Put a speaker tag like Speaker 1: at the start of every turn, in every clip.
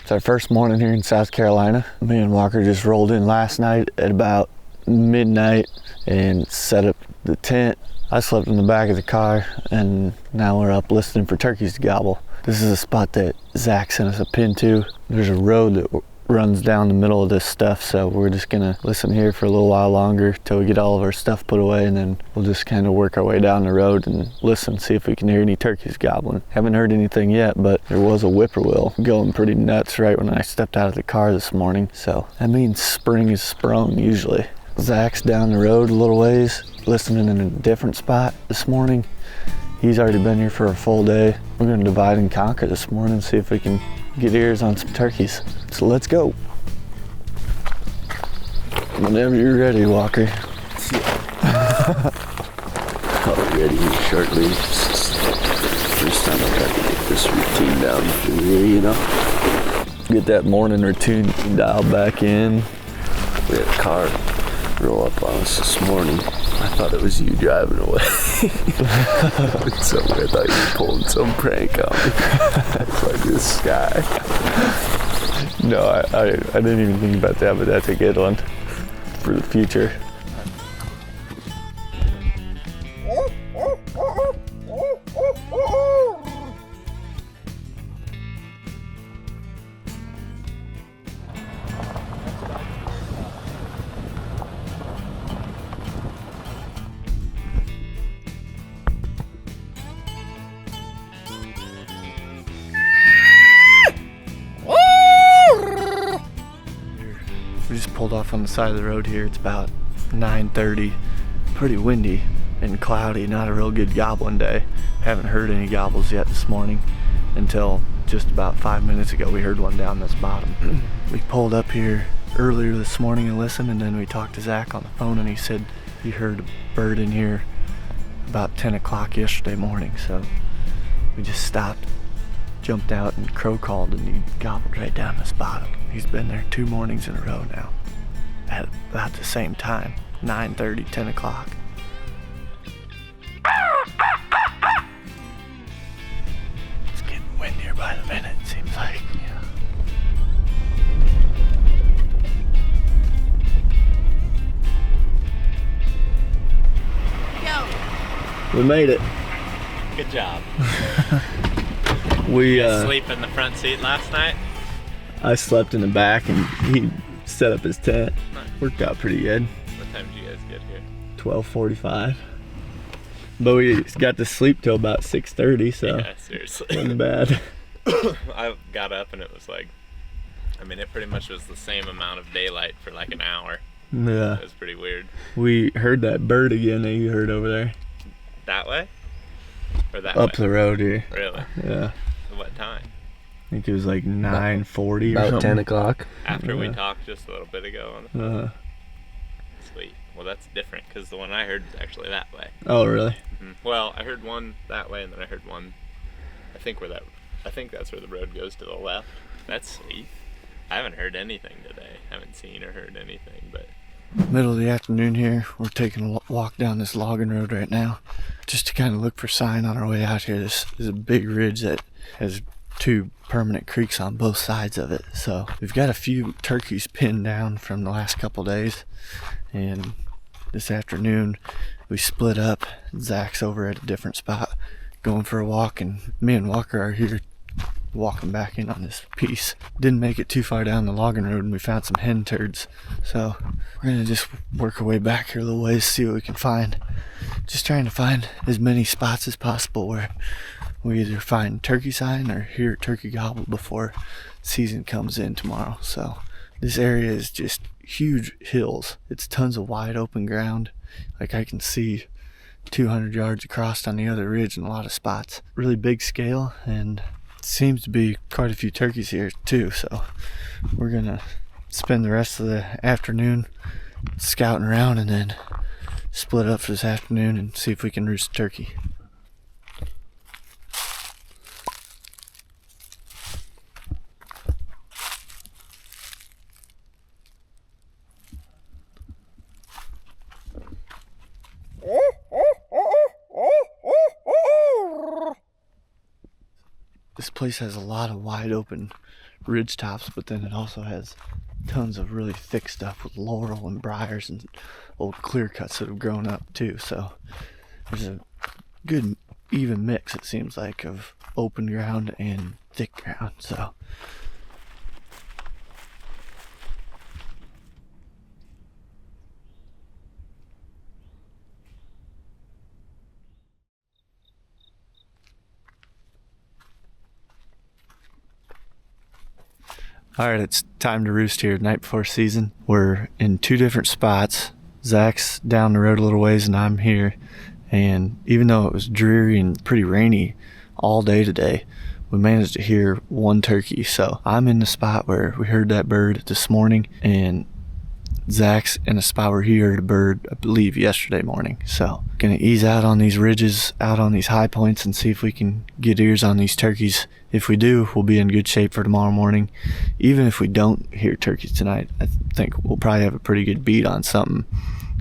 Speaker 1: It's our first morning here in South Carolina. Me and Walker just rolled in last night at about midnight and set up the tent. I slept in the back of the car, and now we're up listening for turkeys to gobble. This is a spot that Zach sent us a pin to. There's a road that runs down the middle of this stuff, so we're just gonna listen here for a little while longer till we get all of our stuff put away, and then we'll just kind of work our way down the road and listen, see if we can hear any turkeys gobbling. Haven't heard anything yet, but there was a whippoorwill going pretty nuts right when I stepped out of the car this morning, so that means spring is sprung usually. Zach's down the road a little ways, listening in a different spot this morning. He's already been here for a full day. We're gonna divide and conquer this morning, see if we can get ears on some turkeys. So let's go. Whenever you're ready, Walker.
Speaker 2: I'll be ready here shortly. First time I got to get this routine down through here, you know.
Speaker 1: Get that morning routine dialed back in.
Speaker 2: We had a car roll up on us this morning. I thought it was you driving away. So I thought you were pulling some prank on me. It's like this guy.
Speaker 1: No, I didn't even think about that, but that's a good one for the future. We just pulled off on the side of the road here. It's about 9:30. Pretty windy and cloudy, not a real good gobbling day. Haven't heard any gobbles yet this morning until just about 5 minutes ago. We heard one down this bottom. We pulled up here earlier this morning and listened, and then we talked to Zach on the phone, and he said he heard a bird in here about 10 o'clock yesterday morning. So we just stopped, jumped out, and crow called, and he gobbled right down this bottom. He's been there 2 mornings in a row now at about the same time, 9:30, 10 o'clock. It's getting windier by the minute, it seems like.
Speaker 3: Go.
Speaker 1: We made it.
Speaker 4: Good job.
Speaker 1: We
Speaker 4: Sleep in the front seat last night?
Speaker 1: I slept in the back, and he set up his tent. Worked out pretty good.
Speaker 4: What time did you guys get here?
Speaker 1: 12:45. But we got to sleep till about 6:30, so
Speaker 4: Yeah, seriously.
Speaker 1: wasn't bad.
Speaker 4: I got up and it was like, I mean, it pretty much was the same amount of daylight for like an hour.
Speaker 1: Yeah.
Speaker 4: It was pretty weird.
Speaker 1: We heard that bird again that you heard over there.
Speaker 4: That way? Or that
Speaker 1: Up
Speaker 4: way?
Speaker 1: the road here.
Speaker 4: Really?
Speaker 1: Yeah.
Speaker 4: What time?
Speaker 1: I think it was like 9:40 or
Speaker 2: About
Speaker 1: something.
Speaker 2: 10 o'clock.
Speaker 4: After we
Speaker 1: Yeah.
Speaker 4: talked just a little bit ago on the phone. Sweet. Well, that's different because the one I heard is actually that way.
Speaker 1: Oh, really?
Speaker 4: Well, I heard one that way and then I heard one, I think that's where the road goes to the left. That's sweet. I haven't heard anything today. Haven't seen or heard anything, but
Speaker 1: Middle of the afternoon here. We're taking a walk down this logging road right now just to kind of look for sign on our way out here. This is a big ridge that has 2 permanent creeks on both sides of it. So we've got a few turkeys pinned down from the last couple days, and this afternoon we split up. Zach's over at a different spot going for a walk, and me and Walker are here walking back in on this piece. Didn't make it too far down the logging road, and we found some hen turds, so we're gonna just work our way back here a little ways, see what we can find. Just trying to find as many spots as possible where we either find turkey sign or hear turkey gobble before season comes in tomorrow. So this area is just huge hills. It's tons of wide open ground. Like I can see 200 yards across on the other ridge in a lot of spots. Really big scale, and seems to be quite a few turkeys here too. So we're gonna spend the rest of the afternoon scouting around and then split up for this afternoon and see if we can roost a turkey. This place has a lot of wide open ridge tops, but then it also has tons of really thick stuff with laurel and briars and old clear cuts that have grown up too. So there's a good even mix, it seems like, of open ground and thick ground. So alright, it's time to roost here, night before season. We're in 2 different spots. Zach's down the road a little ways and I'm here. And even though it was dreary and pretty rainy all day today, we managed to hear 1 turkey. So I'm in the spot where we heard that bird this morning, and Zach's in a spot where he heard a bird, I believe, yesterday morning. So gonna ease out on these ridges, out on these high points, and see if we can get ears on these turkeys. If we do, we'll be in good shape for tomorrow morning. Even if we don't hear turkeys tonight, I think we'll probably have a pretty good beat on something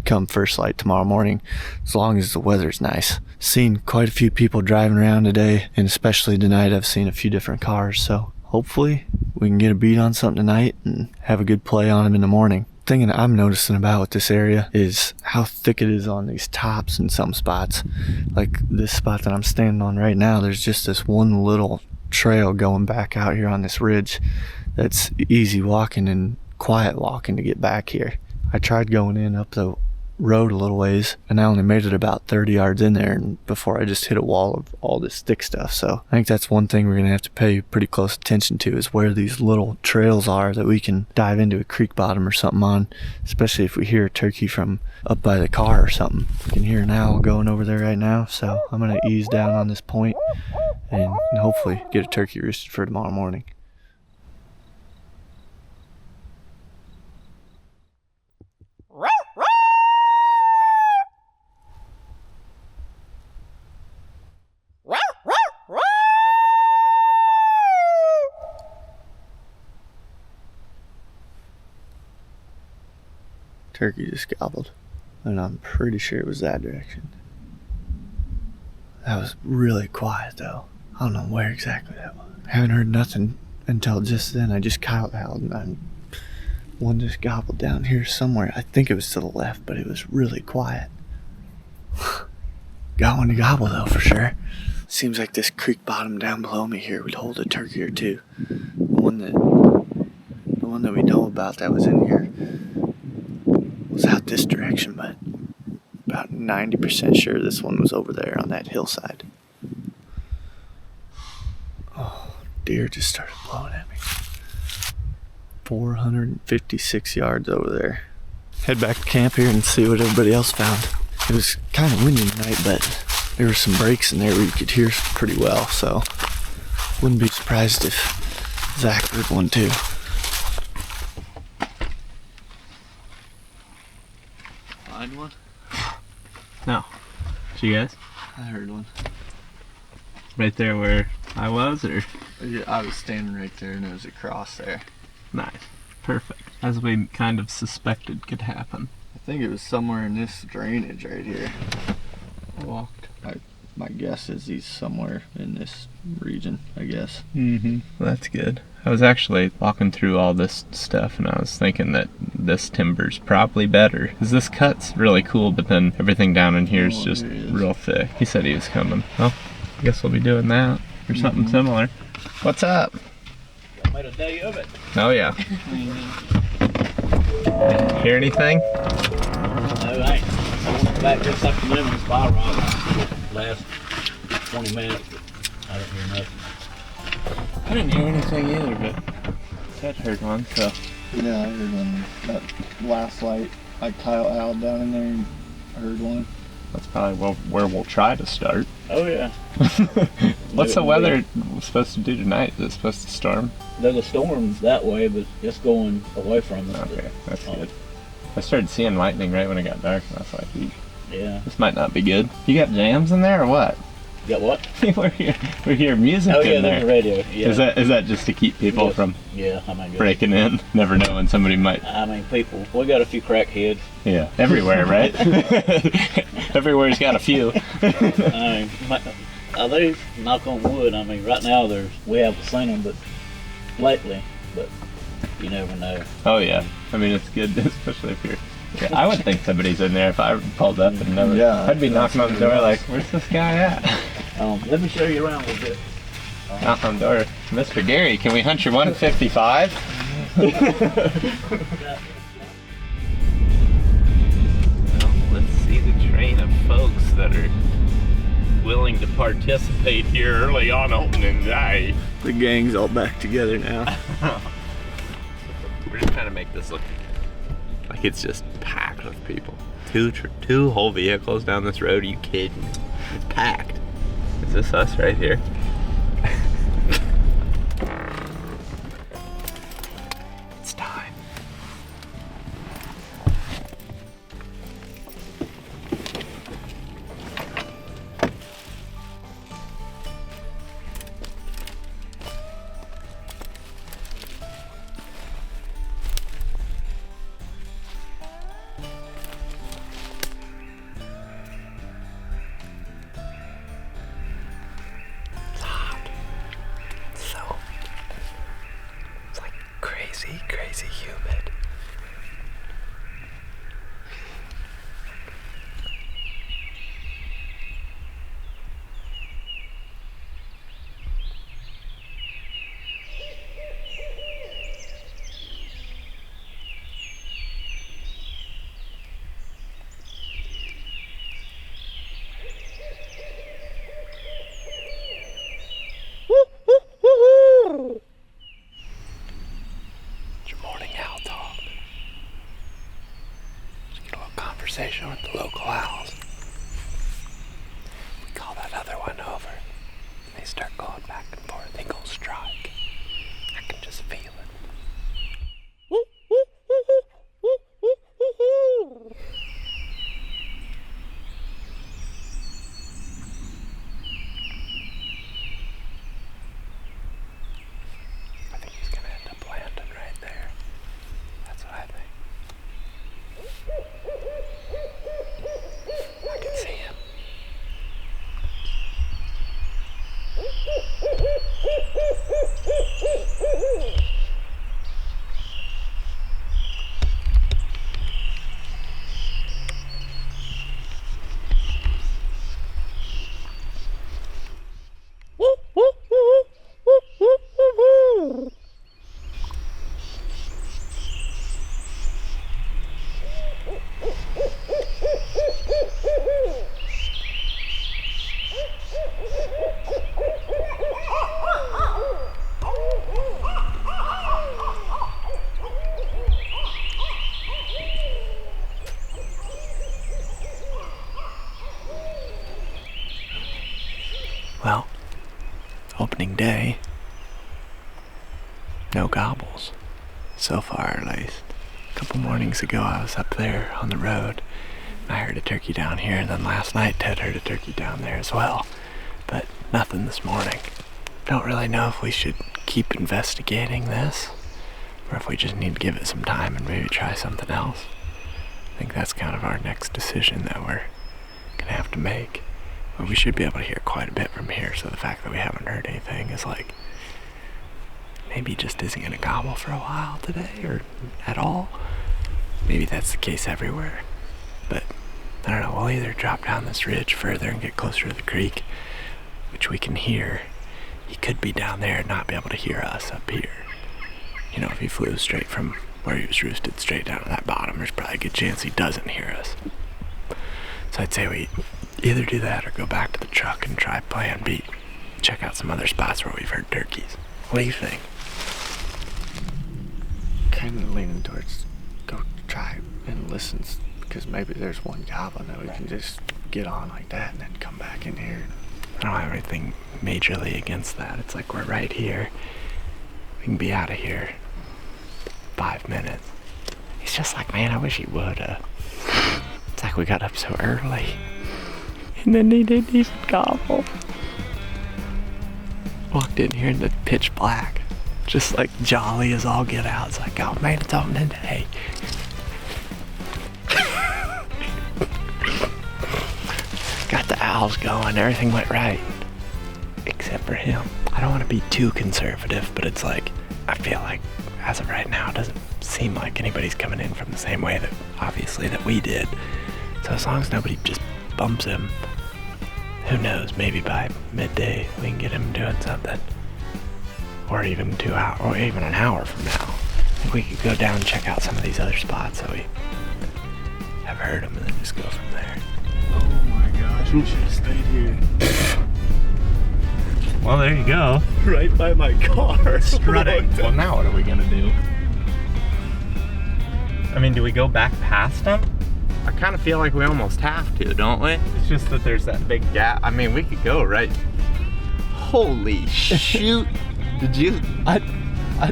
Speaker 1: come first light tomorrow morning, as long as the weather's nice. Seen quite a few people driving around today, and especially tonight I've seen a few different cars, so hopefully we can get a beat on something tonight and have a good play on them in the morning. Thing that I'm noticing about with this area is how thick it is on these tops in some spots. Like this spot that I'm standing on right now, there's just this one little trail going back out here on this ridge that's easy walking and quiet walking to get back here. I tried going in up the road a little ways, and I only made it about 30 yards in there and before I just hit a wall of all this thick stuff. So I think that's one thing we're gonna have to pay pretty close attention to, is where these little trails are that we can dive into a creek bottom or something on, especially if we hear a turkey from up by the car or something. We can hear an owl going over there right now, so I'm gonna ease down on this point and hopefully get a turkey roosted for tomorrow morning. Turkey just gobbled, and I'm pretty sure it was that direction. That was really quiet though. I don't know where exactly that was. I haven't heard nothing until just then. I just cow howled and one just gobbled down here somewhere. I think it was to the left, but it was really quiet. Got one to gobble though for sure. Seems like this creek bottom down below me here would hold a turkey or two. The one that we know about that was in here was out this direction, but about 90% sure this one was over there on that hillside. Oh, deer just started blowing at me. 456 yards over there. Head back to camp here and see what everybody else found. It was kind of windy tonight, but there were some breaks in there where you could hear pretty well, so wouldn't be surprised if Zach heard one too. Find one?
Speaker 4: No. Did you guys?
Speaker 1: I heard one.
Speaker 4: Right there where I was, or?
Speaker 1: Yeah, I was standing right there and it was across there.
Speaker 4: Nice. Perfect. As we kind of suspected could happen.
Speaker 1: I think it was somewhere in this drainage right here.
Speaker 4: Walked.
Speaker 1: My guess is he's somewhere in this region, I guess.
Speaker 4: Mm-hmm. That's good. I was actually walking through all this stuff and I was thinking that this timber's probably better. Because this cut's really cool, but then everything down in here is just real thick. He said he was coming. Well, I guess we'll be doing that or something similar. What's up?
Speaker 3: I made a day of it.
Speaker 4: Oh yeah. Hear anything?
Speaker 3: No, I ain't. I went back this afternoon and spy rock last 20 minutes, but I didn't hear nothing.
Speaker 4: I didn't hear anything either, but Ted heard one, so.
Speaker 1: Yeah, I heard one. That last light, I Kyle Al down in there and heard one.
Speaker 4: That's probably where we'll try to start.
Speaker 3: Oh yeah.
Speaker 4: What's the weather supposed to do tonight? Is it supposed to storm?
Speaker 3: There's a storm that way, but it's going away from us.
Speaker 4: Okay, that's good. I started seeing lightning right when it got dark, and I was like, "Eek,
Speaker 3: Yeah.
Speaker 4: this might not be good." You got jams in there or what?
Speaker 3: You got what?
Speaker 4: we're here music
Speaker 3: Oh
Speaker 4: in
Speaker 3: yeah,
Speaker 4: there.
Speaker 3: there's a radio. Yeah.
Speaker 4: Is that just to keep people from
Speaker 3: Yeah, I mean,
Speaker 4: breaking in? Never know when somebody might.
Speaker 3: I mean, people. We got a few crackheads.
Speaker 4: Yeah, everywhere, right? Everywhere's got a few.
Speaker 3: I mean, I do, knock on wood. I mean, right now we haven't seen them, but lately, but you never know.
Speaker 4: Oh yeah, I mean it's good, especially if you're. Yeah, I would think somebody's in there if I pulled up and never.
Speaker 1: Yeah,
Speaker 4: I'd be knocking on the door like, "Where's this guy at?"
Speaker 3: Let me show you around a little bit.
Speaker 4: Knock on the door, Mr. Gary. Can we hunt your 155? Well, let's see the train of folks that are willing to participate here early on opening day.
Speaker 1: The gang's all back together now.
Speaker 4: We're just trying to make this look like it's just packed with people. Two whole vehicles down this road. Are you kidding me? It's packed. Is this us right here? It's time. Crazy humid. Conversation with the local owls. We call that other one over. They start going back and forth. They go strike. I can just feel it. I think he's gonna end up landing right there. That's what I think. I can see him. Well, opening day, no gobbles, so far at least. A couple mornings ago I was up there on the road, and I heard a turkey down here, and then last night Ted heard a turkey down there as well, but nothing this morning. Don't really know if we should keep investigating this, or if we just need to give it some time and maybe try something else. I think that's kind of our next decision that we're gonna have to make. But we should be able to hear quite a bit from here, so the fact that we haven't heard anything is like, maybe he just isn't gonna gobble for a while today, or at all. Maybe that's the case everywhere. But, I don't know, we'll either drop down this ridge further and get closer to the creek, which we can hear. He could be down there and not be able to hear us up here. You know, if he flew straight from where he was roosted straight down to that bottom, there's probably a good chance he doesn't hear us. So I'd say we either do that or go back to the truck and try plan B. Check out some other spots where we've heard turkeys. What do you think?
Speaker 1: Kind of leaning towards go try and listen, because maybe there's one goblin that we can just get on like that and then come back in here.
Speaker 4: I don't have anything majorly against that. It's like we're right here. We can be out of here 5 minutes. He's just like, man, I wish he would've. It's like we got up so early. And then he didn't even gobble. Walked in here in the pitch black. Just like jolly as all get out. It's like, oh man, it's opening day. Got the owls going, everything went right. for him. I don't want to be too conservative, but it's like, I feel like as of right now, it doesn't seem like anybody's coming in from the same way that obviously that we did. So as long as nobody just bumps him, who knows, maybe by midday we can get him doing something. Or even 2 hours, or even an hour from now. I think we could go down and check out some of these other spots that we have heard them and then just go from there.
Speaker 1: Oh my gosh, we should have stayed here.
Speaker 4: Well, there you go.
Speaker 1: Right by my car.
Speaker 4: Strutting. Well, now what are we gonna do? I mean, do we go back past them? I kind of feel like we almost have to, don't we? It's just that there's that big gap. I mean, we could go right. Holy shoot! Did you?
Speaker 1: I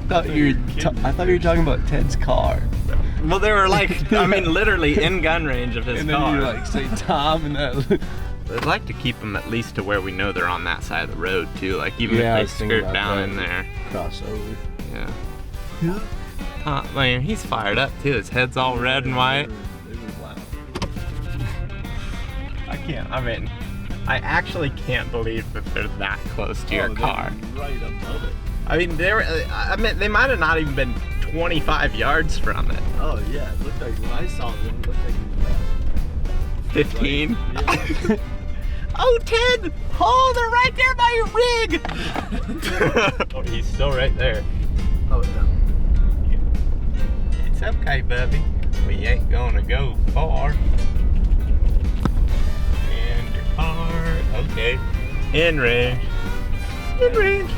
Speaker 1: thought you were talking about Ted's car.
Speaker 4: Well, they were like, I mean, literally in gun range of his
Speaker 1: And
Speaker 4: car.
Speaker 1: then you like say Tom and that.
Speaker 4: I'd like to keep them at least to where we know they're on that side of the road too. Like even
Speaker 1: Yeah, I
Speaker 4: if
Speaker 1: was
Speaker 4: they
Speaker 1: thinking
Speaker 4: skirt
Speaker 1: about
Speaker 4: down
Speaker 1: that.
Speaker 4: in there.
Speaker 1: Crossover.
Speaker 4: Yeah. I mean, he's fired up too. His head's all red and white.
Speaker 1: They were loud.
Speaker 4: I can't. I mean, I actually can't believe that they're that close to your car.
Speaker 1: Right above it.
Speaker 4: I mean, I mean, they might have not even been 25 yards from it.
Speaker 1: Oh yeah, it looked like when I saw them, it looked like it was
Speaker 4: 15.
Speaker 1: Yeah.
Speaker 4: Oh, Ted! Oh, they're right there by your rig! Oh, he's still right there.
Speaker 1: Oh yeah.
Speaker 4: It's okay, Bubby. We ain't gonna go far. And your car. Okay. In range. In range.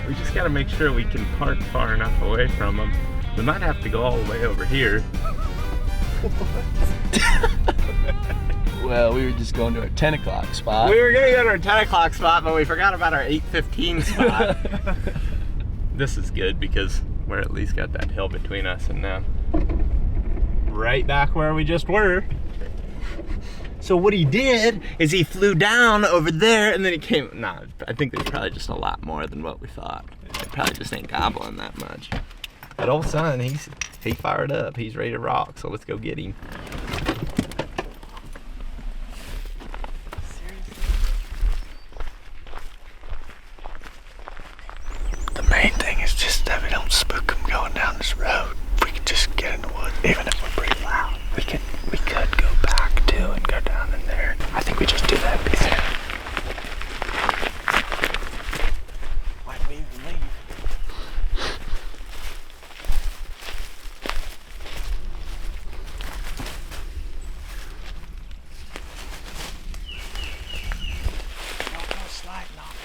Speaker 4: We just gotta make sure we can park far enough away from them. We might have to go all the way over here.
Speaker 1: Well, we were just going to our 10 o'clock spot.
Speaker 4: We were gonna go to our 10 o'clock spot, but we forgot about our 8:15 spot. This is good because we're at least got that hill between us and them. Right back where we just were. So what he did is he flew down over there and then he came, nah, I think there's probably just a lot more than what we thought. They probably just ain't gobbling that much. But old son, he fired up. He's ready to rock, so let's go get him.
Speaker 1: The main thing is just that we don't spook them going down this road. If we could just get in the woods, even if we're pretty loud, we could go back too and go down in there. I think we just do that before. Why'd we even leave? Don't go sliding off.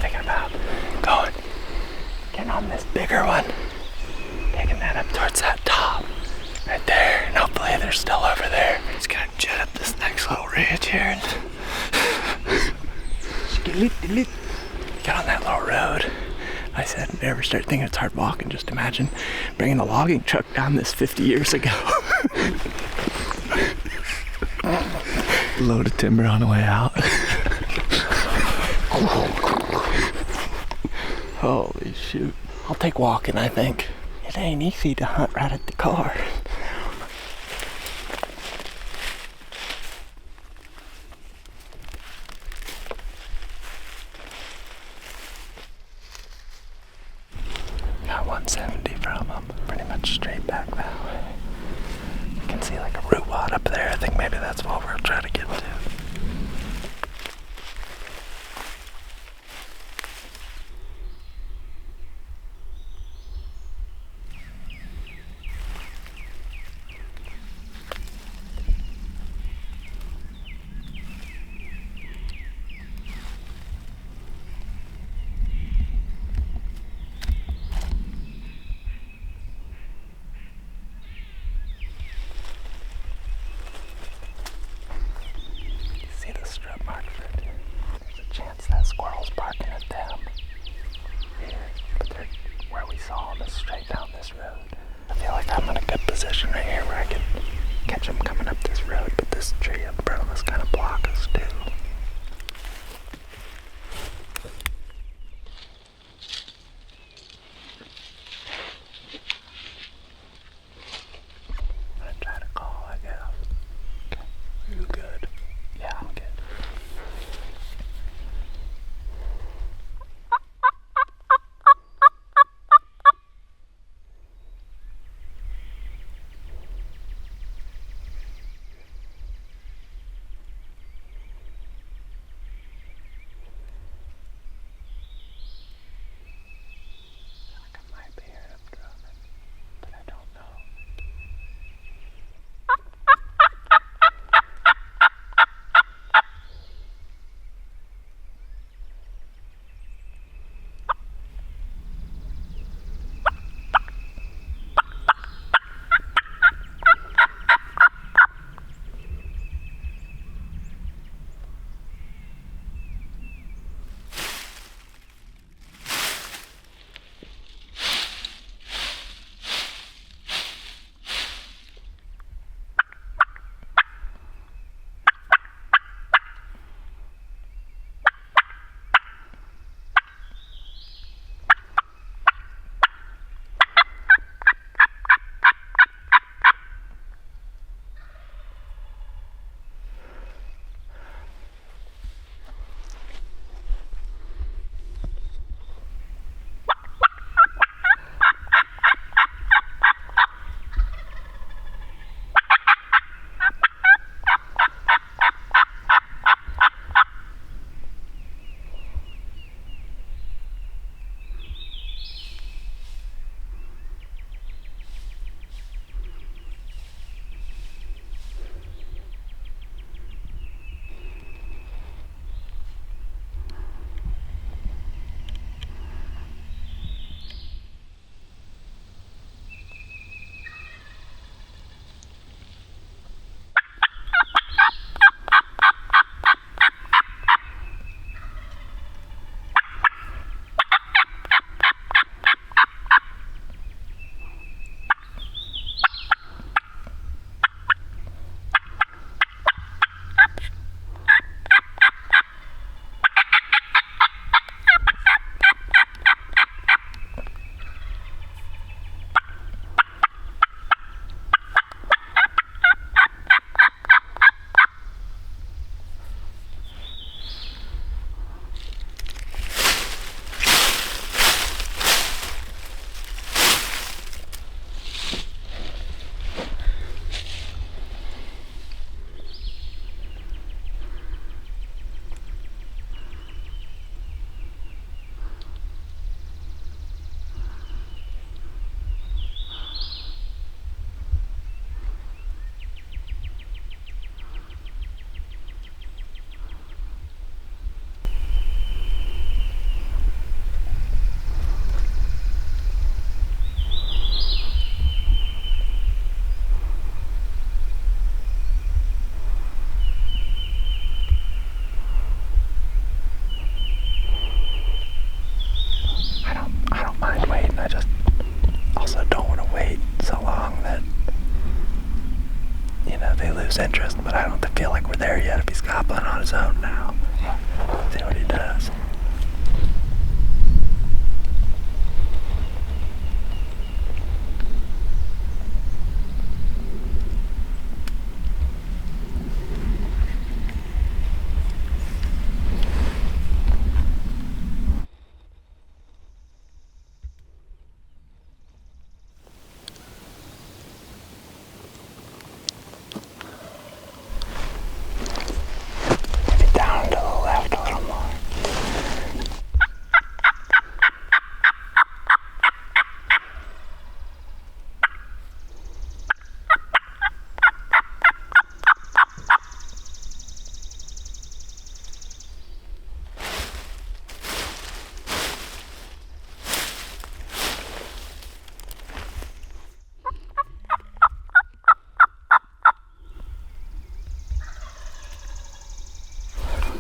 Speaker 1: Thinking about getting on this bigger one, taking that up towards that top right there, and hopefully they're still over there. Just gonna jet up this next little ridge here and get on that little road. I said, if you ever start thinking it's hard walking, just imagine bringing a logging truck down this 50 years ago. Load of timber on the way out. Holy shoot. I'll take walking, I think. It ain't easy to hunt right at the car. Got 170 from them, pretty much straight back that way. You can see like a root wad up there. I think maybe that's what we'll try to get to.
Speaker 2: lose interest, but I don't feel like we're there yet if he's gobbling on his own now. See what he does. Down to the left a little more.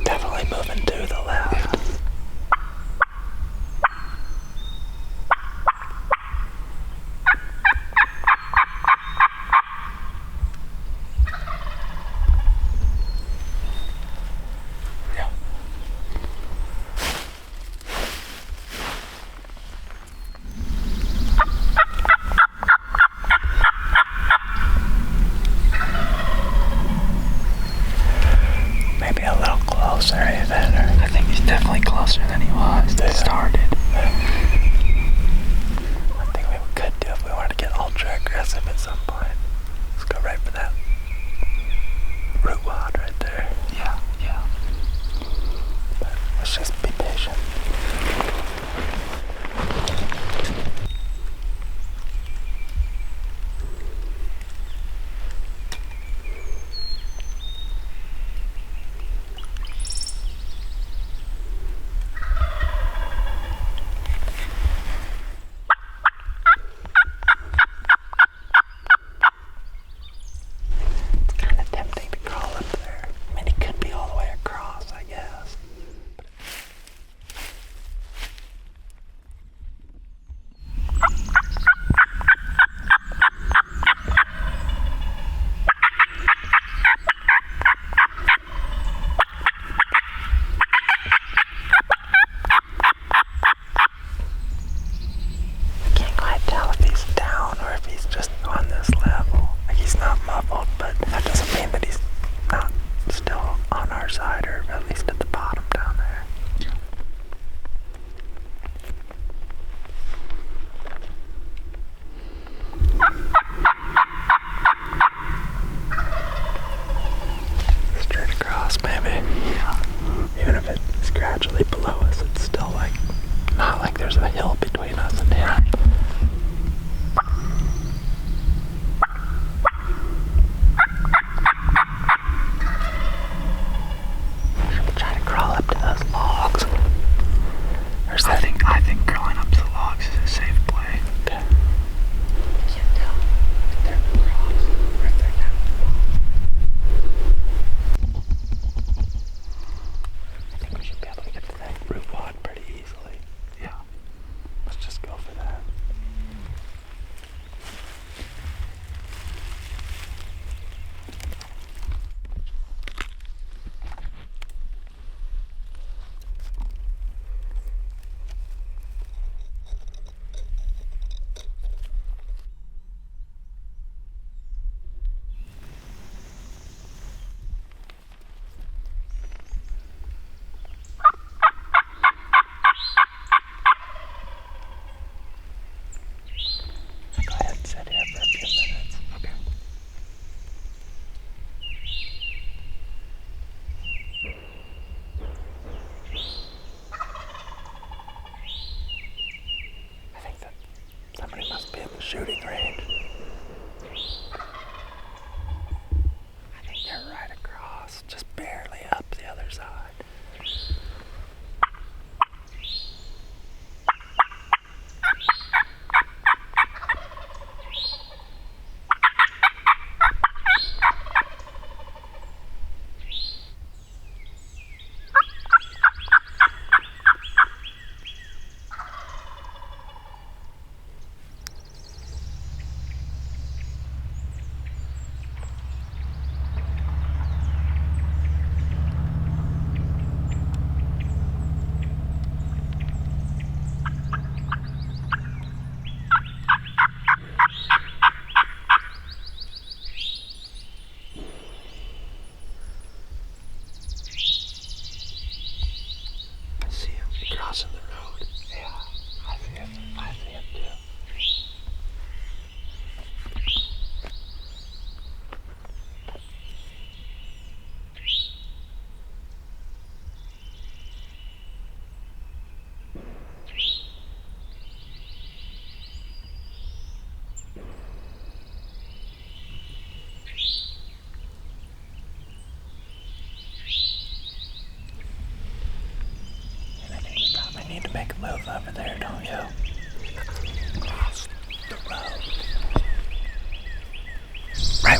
Speaker 2: Definitely moving to the left. Yeah. Maybe a little closer even. I think he's definitely closer than he was to started. I think we could do if we wanted to get ultra aggressive at some point. Let's go right for that root wad right there. Yeah. But let's just be patient.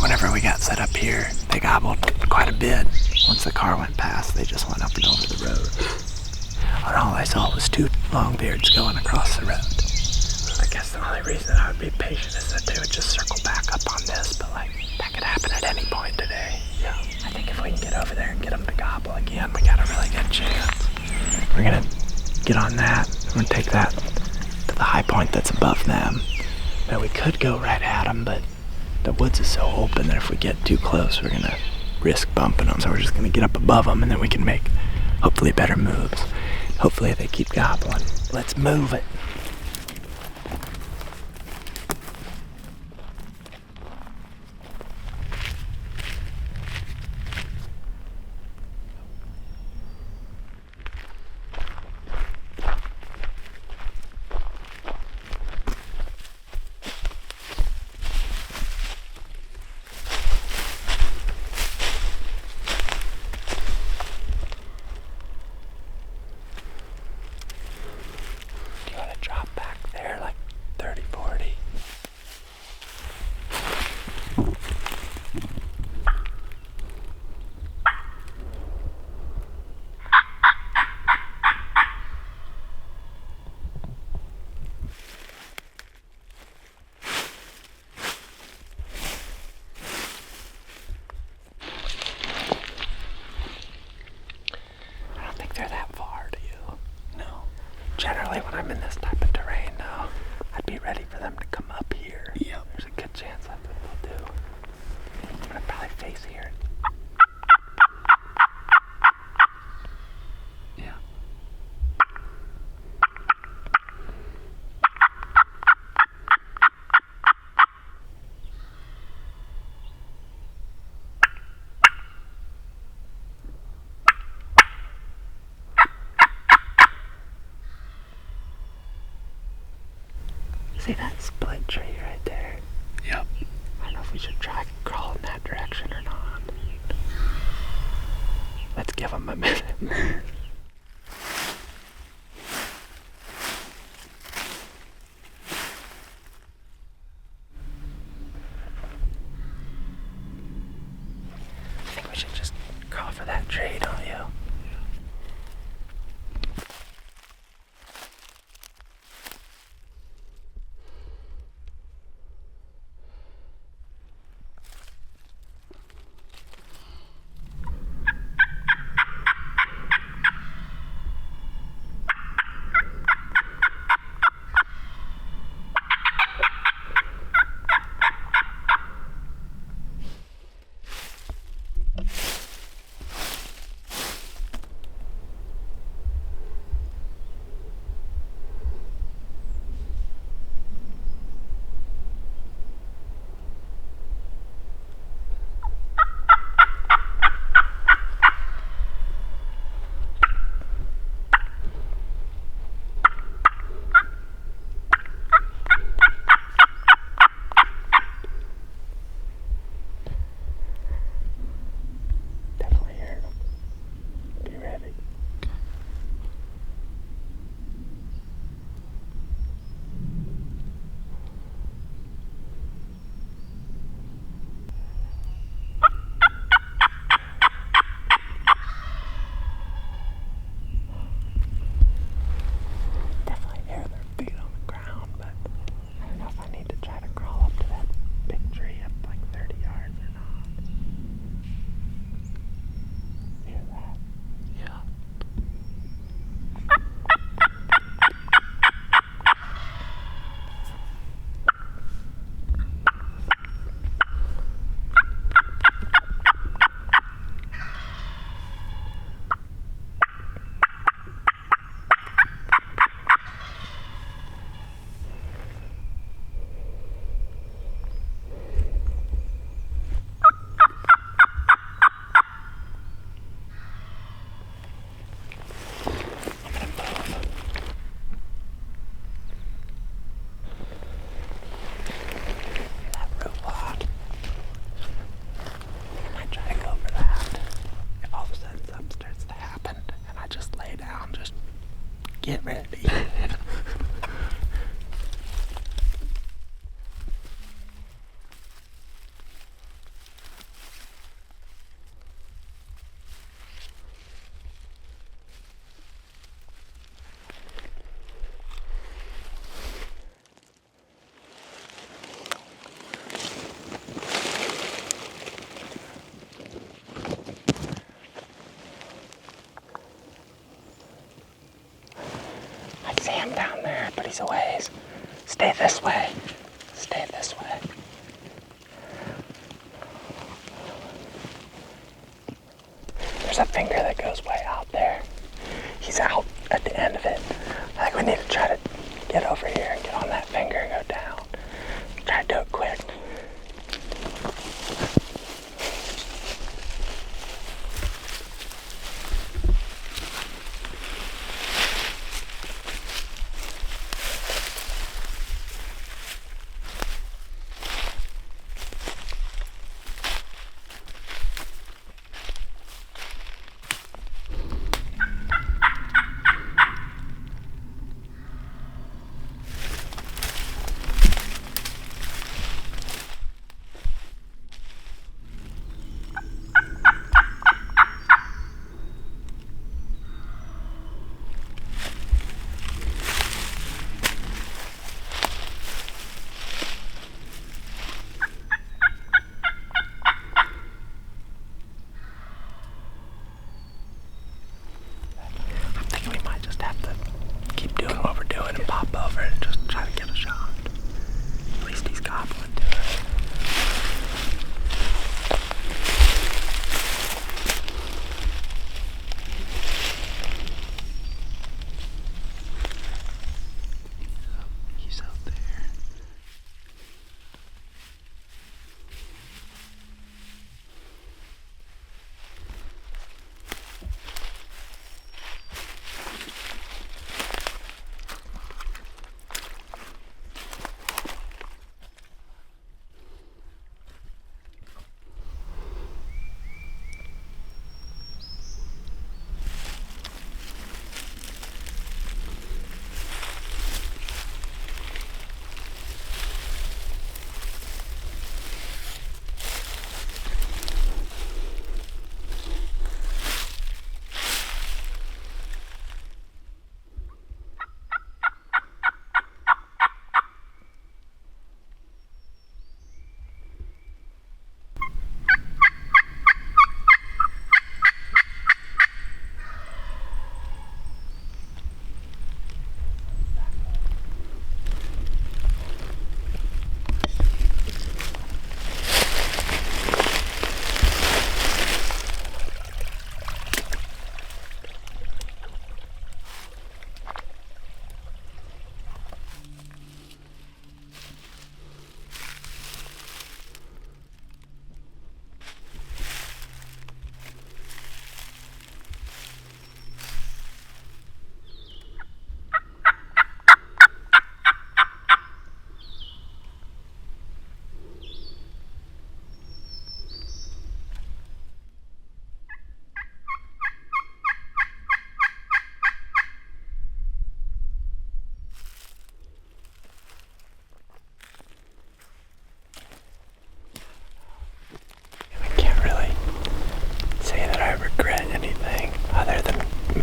Speaker 1: whenever we got set up here, they gobbled quite a bit. Once the car went past, they just went up and over the road. And all I saw was two longbeards going across the road. I guess the only reason I would be patient is that they would just circle back up on this, but like, that could happen at any point today. Yeah. I think if we can get over there and get them to gobble again, we got a really good chance. We're gonna get on that. We're gonna take that to the high point that's above them. Now we could go right at them, but the woods is so open that if we get too close, we're gonna risk bumping them. So we're just gonna get up above them, and then we can make hopefully better moves. Hopefully they keep gobbling. Let's move it. Drop back there like 30, 40. I don't think they're that far, do you? No. Generally, when I'm in this type of terrain, though, I'd be ready for them to come up here. Yep. There's a good chance that's what they'll do. I'm gonna probably face here. Yeah. See that split tree right there? Yep. I don't know if we should try and crawl in that direction or not. Let's give them a minute. I think we should just crawl for that tree, don't you? Get ready.
Speaker 4: He's a ways. Stay this way. Stay this way. There's a finger that goes way out there. He's out at the end of it. I think we need to try to get over here and get on that finger and go down. Try to do it quick.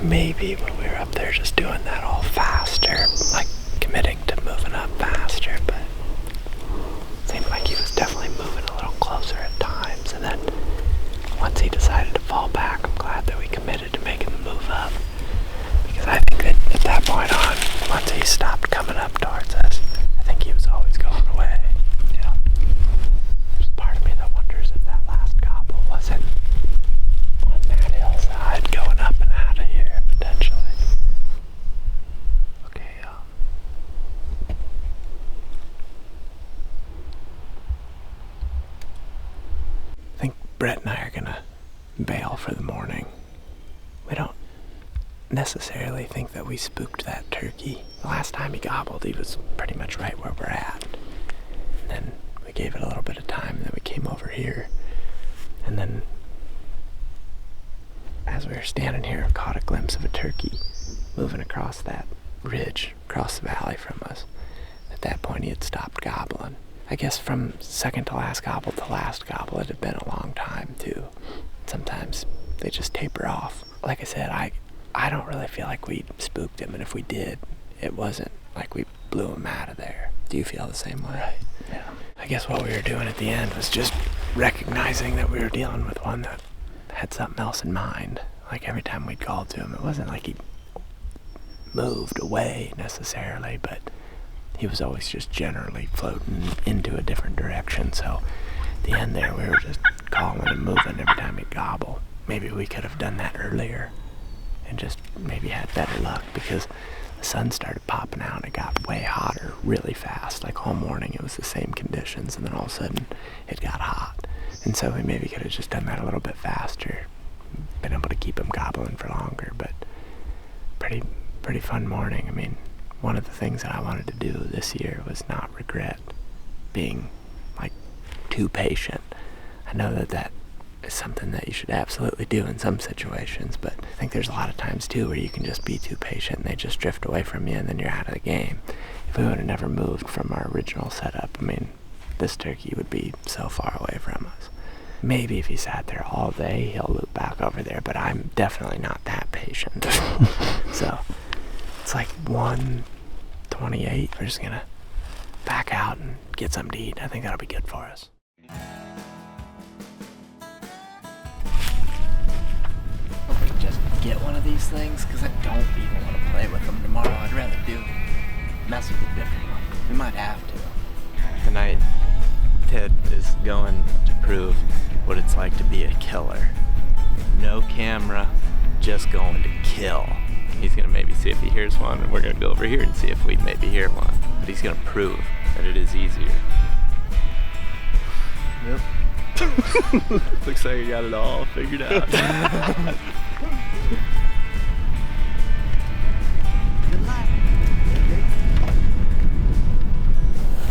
Speaker 4: Maybe when we were up there just doing that all faster, like committing to moving up faster, but it seemed like he was definitely moving a little closer at times. And then once he decided to fall back, I'm glad that we committed to making the move up, because I think that at that point on, once he stopped coming up towards us, I think he was always going away. Yeah. There's a part of me that wonders if that last gobble wasn't on that hillside going up and out of here, potentially. Okay, I think Brett and I are gonna bail for the morning. We don't necessarily think that we spooked that turkey. The last time he gobbled, he was pretty much right where we're at. And then we gave it a little bit of time, and then we came over here. And then as we were standing here, I caught a glimpse of a turkey moving across that ridge, across the valley from us. At that point, he had stopped gobbling. I guess from second to last gobble to last gobble, it had been a long time, too. Sometimes they just taper off. Like I said, I don't really feel like we spooked him, and if we did, it wasn't like we blew him out of there. Do you feel the same way? Right, yeah. I guess what we were doing at the end was just recognizing that we were dealing with one that had something else in mind. Like every time we'd called to him, it wasn't like he moved away necessarily, but he was always just generally floating into a different direction. So at the end there, we were just calling and moving every time he'd gobble. Maybe we could have done that earlier and just maybe had better luck, because the sun started popping out and it got way hotter really fast. Like all morning it was the same conditions, and then all of a sudden it got hot. And so we maybe could have just done that a little bit faster, been able to keep him gobbling for longer. But pretty fun morning. I mean, one of the things that I wanted to do this year was not regret being like too patient. I know that is something that you should absolutely do in some situations, but I think there's a lot of times too where you can just be too patient and they just drift away from you and then you're out of the game. If we would have never moved from our original setup, I mean, this turkey would be so far away from us. Maybe if he sat there all day, he'll loop back over there, but I'm definitely not that patient. So it's like 1:28. We're just gonna back out and get something to eat. I think that'll be good for us. Just get one of these things, because I don't even want to play with them tomorrow. I'd rather mess with a different one. We might have to. Tonight, Ted is going to prove what it's like to be a killer. No camera, just going to kill. He's gonna maybe see if he hears one, and we're gonna go over here and see if we maybe hear one. But he's gonna prove that it is easier. Yep. Looks like you got it all figured out.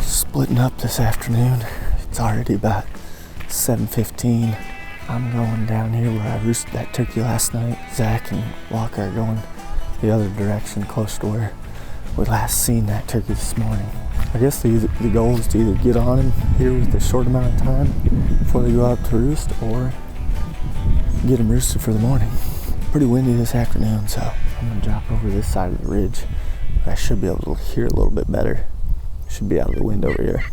Speaker 1: Splitting up this afternoon. It's already about 7:15. I'm going down here where I roosted that turkey last night. Zach and Walker are going the other direction, close to where we last seen that turkey this morning. I guess the goal is to either get on him here with a short amount of time before they go out to roost, or get him roosted for the morning. Pretty windy this afternoon, so I'm gonna drop over this side of the ridge. I should be able to hear a little bit better. Should be out of the wind over here.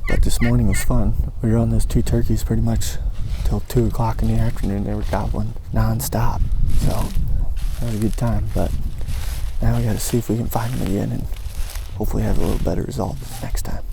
Speaker 1: But this morning was fun. We were on those two turkeys pretty much till 2 o'clock in the afternoon. They were gobbling non-stop. So I had a good time, but now we gotta see if we can find them again and hopefully have a little better result next time.